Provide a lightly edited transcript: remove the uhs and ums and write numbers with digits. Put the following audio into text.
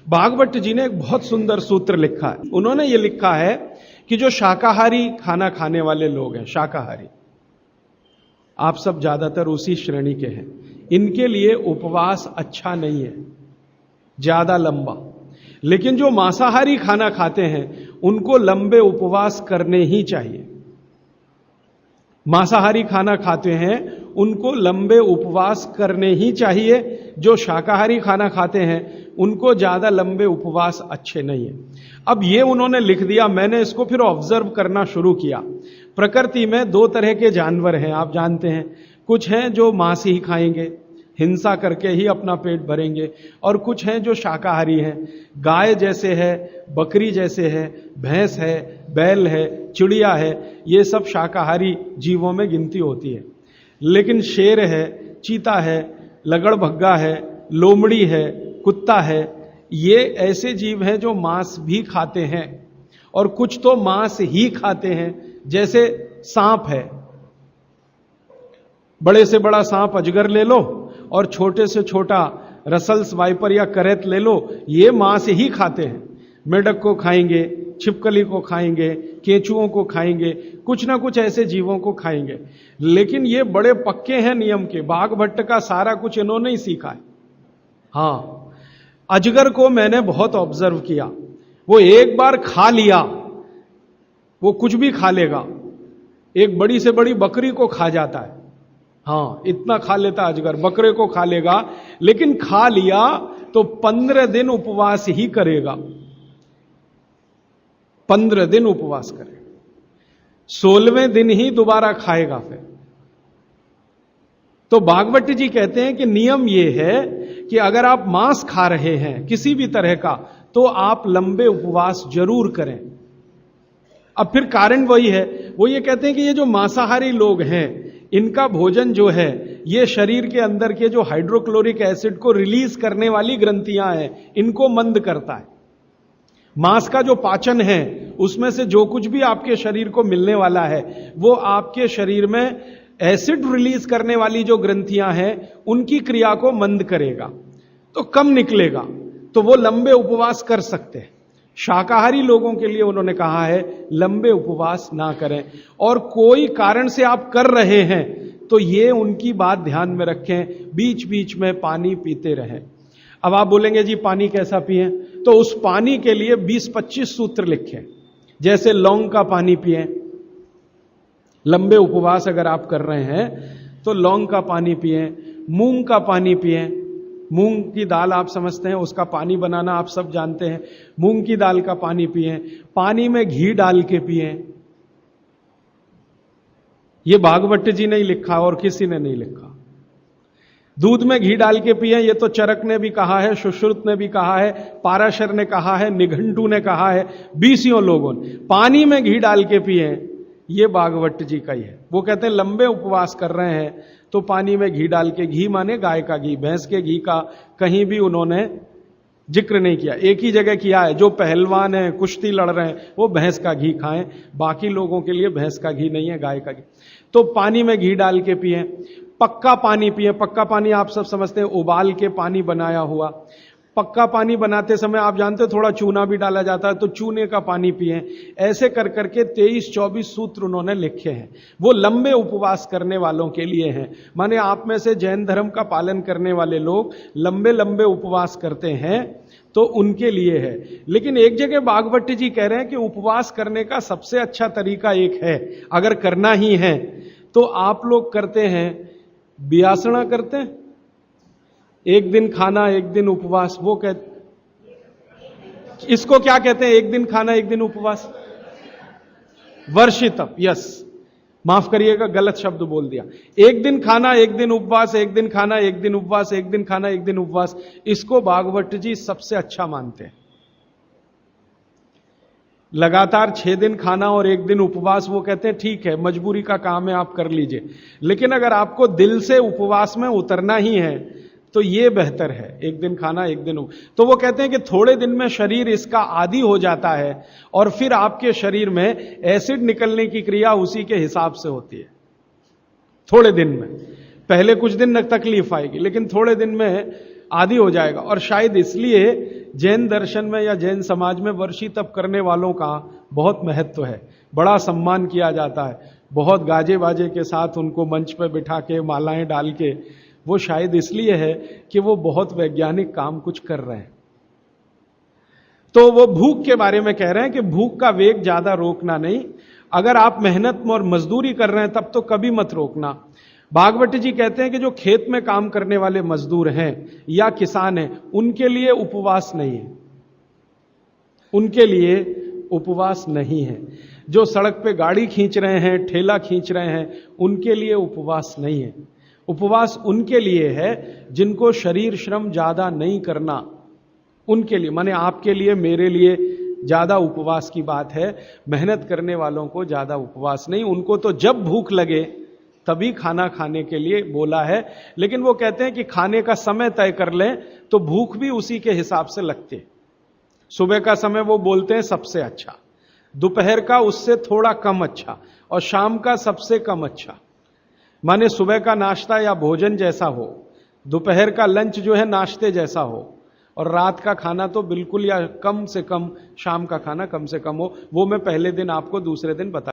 भागवत जी ने एक बहुत सुंदर सूत्र लिखा है। उन्होंने ये लिखा है कि जो शाकाहारी खाना खाने वाले लोग हैं, शाकाहारी, आप सब ज्यादातर उसी श्रेणी के हैं, इनके लिए उपवास अच्छा नहीं है, ज्यादा लंबा। लेकिन जो मांसाहारी खाना खाते हैं उनको लंबे उपवास करने ही चाहिए। मांसाहारी खाना खाते हैं उनको लंबे उपवास करने ही चाहिए। जो शाकाहारी खाना खाते हैं उनको ज्यादा लंबे उपवास अच्छे नहीं है। अब ये उन्होंने लिख दिया, मैंने इसको फिर ऑब्जर्व करना शुरू किया। प्रकृति में दो तरह के जानवर हैं, आप जानते हैं। कुछ हैं जो मांस ही खाएंगे, हिंसा करके ही अपना पेट भरेंगे, और कुछ हैं जो शाकाहारी हैं। गाय जैसे है, बकरी जैसे है, भैंस है, बैल है, चिड़िया है, ये सब शाकाहारी जीवों में गिनती होती है। लेकिन शेर है, चीता है, लगड़भग्गा है, लोमड़ी है, कुत्ता है, ये ऐसे जीव हैं जो मांस भी खाते हैं, और कुछ तो मांस ही खाते हैं। जैसे सांप है, बड़े से बड़ा सांप अजगर ले लो और छोटे से छोटा रसल्स, वाइपर या करैत ले लो, ये मांस ही खाते हैं। मेढक को खाएंगे, छिपकली को खाएंगे, केंचुओं को खाएंगे, कुछ ना कुछ ऐसे जीवों को खाएंगे। लेकिन ये बड़े पक्के हैं नियम के। बाघभट्ट का सारा कुछ इन्होंने ही सीखा है। हां, अजगर को मैंने बहुत ऑब्जर्व किया। वो एक बार खा लिया, वो कुछ भी खा लेगा। एक बड़ी से बड़ी बकरी को खा जाता है। हां, इतना खा लेता अजगर, बकरे को खा लेगा। लेकिन खा लिया तो 15 दिन उपवास ही करेगा। 15 दिन उपवास करेगा, 16वें दिन ही दोबारा खाएगा फिर। तो भागवत जी कहते हैं कि नियम यह है कि अगर आप मांस खा रहे हैं किसी भी तरह का, तो आप लंबे उपवास जरूर करें। अब फिर कारण वही है, वो ये कहते हैं कि ये जो मांसाहारी लोग हैं, इनका भोजन जो है ये शरीर के अंदर के जो हाइड्रोक्लोरिक एसिड को रिलीज करने वाली ग्रंथियां हैं, इनको मंद करता है। मांस का जो पाचन है उसमें से जो कुछ भी आपके शरीर को मिलने वाला है, वो आपके शरीर में एसिड रिलीज करने वाली जो ग्रंथियां हैं उनकी क्रिया को मंद करेगा, तो कम निकलेगा, तो वो लंबे उपवास कर सकते हैं। शाकाहारी लोगों के लिए उन्होंने कहा है लंबे उपवास ना करें, और कोई कारण से आप कर रहे हैं तो ये उनकी बात ध्यान में रखें, बीच बीच में पानी पीते रहें। अब आप बोलेंगे जी पानी कैसा पिएं, तो उस पानी के लिए 20-25 सूत्र लिखे। जैसे लौंग का पानी पिएं, लंबे उपवास अगर आप कर रहे हैं तो लौंग का पानी पिएं। मूंग का पानी पिएं, मूंग की दाल आप समझते हैं, उसका पानी बनाना आप सब जानते हैं। मूंग की दाल का पानी पिएं, पानी में घी डाल के पिएं। ये भागवत जी ने ही लिखा और किसी ने नहीं लिखा। दूध में घी डाल के पिएं, ये तो चरक ने भी कहा है, सुश्रुत ने भी कहा है, पाराशर ने कहा है, निघंटू ने कहा है, 20 लोगों ने। पानी में घी डाल के पिएं, ये भागवत जी का ही है। वो कहते हैं लंबे उपवास कर रहे हैं तो पानी में घी डाल के, घी माने गाय का घी, भैंस के घी का कहीं भी उन्होंने जिक्र नहीं किया। एक ही जगह किया है, जो पहलवान है, कुश्ती लड़ रहे हैं, वो भैंस का घी खाएं, बाकी लोगों के लिए भैंस का घी नहीं है, गाय का घी। तो पानी में घी डाल के पिएं। पक्का पानी पिएं। पक्का पानी आप सब समझते हैं, उबाल के पानी बनाया हुआ। पक्का पानी बनाते समय आप जानते हो थोड़ा चूना भी डाला जाता है, तो चूने का पानी पिएं। ऐसे कर करके 23-24 सूत्र उन्होंने लिखे हैं। वो लंबे उपवास करने वालों के लिए हैं। माने आप में से जैन धर्म का पालन करने वाले लोग लंबे लंबे उपवास करते हैं तो उनके लिए है। लेकिन एक जगह भागवत जी कह रहे हैं कि उपवास करने का सबसे अच्छा तरीका एक है, अगर करना ही है तो आप लोग करते हैं, बियासना करते हैं, एक दिन खाना एक दिन उपवास। वो इसको क्या कहते हैं, एक दिन खाना एक दिन उपवास? वर्षितम। यस, माफ करिएगा, गलत शब्द बोल दिया। एक दिन खाना एक दिन उपवास, एक दिन खाना एक दिन उपवास, एक दिन खाना एक दिन उपवास, इसको भागवत जी सबसे अच्छा मानते हैं। लगातार 6 दिन खाना और एक दिन उपवास, वो कहते हैं ठीक है, मजबूरी का काम है, आप कर लीजिए। लेकिन अगर आपको दिल से उपवास में उतरना ही है तो ये बेहतर है, एक दिन खाना एक दिन तो वो कहते हैं कि थोड़े दिन में शरीर इसका आदी हो जाता है और फिर आपके शरीर में एसिड निकलने की क्रिया उसी के हिसाब से होती है। थोड़े दिन में, पहले कुछ दिन तकलीफ आएगी, लेकिन थोड़े दिन में आदी हो जाएगा। और शायद इसलिए जैन दर्शन में या जैन समाज में वर्षी तप करने वालों का बहुत महत्व है, बड़ा सम्मान किया जाता है, बहुत गाजे बाजे के साथ उनको मंच पर बिठा के मालाएं डाल के। वो शायद इसलिए है कि वो बहुत वैज्ञानिक काम कुछ कर रहे हैं। तो वो भूख के बारे में कह रहे हैं कि भूख का वेग ज्यादा रोकना नहीं, अगर आप मेहनत और मजदूरी कर रहे हैं तब तो कभी मत रोकना। भागवत जी कहते हैं कि जो खेत में काम करने वाले मजदूर हैं या किसान हैं, उनके लिए उपवास नहीं है, उनके लिए उपवास नहीं है। जो सड़क पे गाड़ी खींच रहे हैं, ठेला खींच रहे हैं, उनके लिए उपवास नहीं है। उपवास उनके लिए है जिनको शरीर श्रम ज्यादा नहीं करना, उनके लिए, माने आपके लिए, मेरे लिए ज्यादा उपवास की बात है। मेहनत करने वालों को ज्यादा उपवास नहीं, उनको तो जब भूख लगे तभी खाना खाने के लिए बोला है। लेकिन वो कहते हैं कि खाने का समय तय कर लें तो भूख भी उसी के हिसाब से लगती। सुबह का समय वो बोलते हैं सबसे अच्छा, दोपहर का उससे थोड़ा कम अच्छा, और शाम का सबसे कम अच्छा। माने सुबह का नाश्ता या भोजन जैसा हो, दोपहर का लंच जो है नाश्ते जैसा हो, और रात का खाना तो बिल्कुल या कम से कम, शाम का खाना कम से कम हो। वो मैं पहले दिन आपको दूसरे दिन बता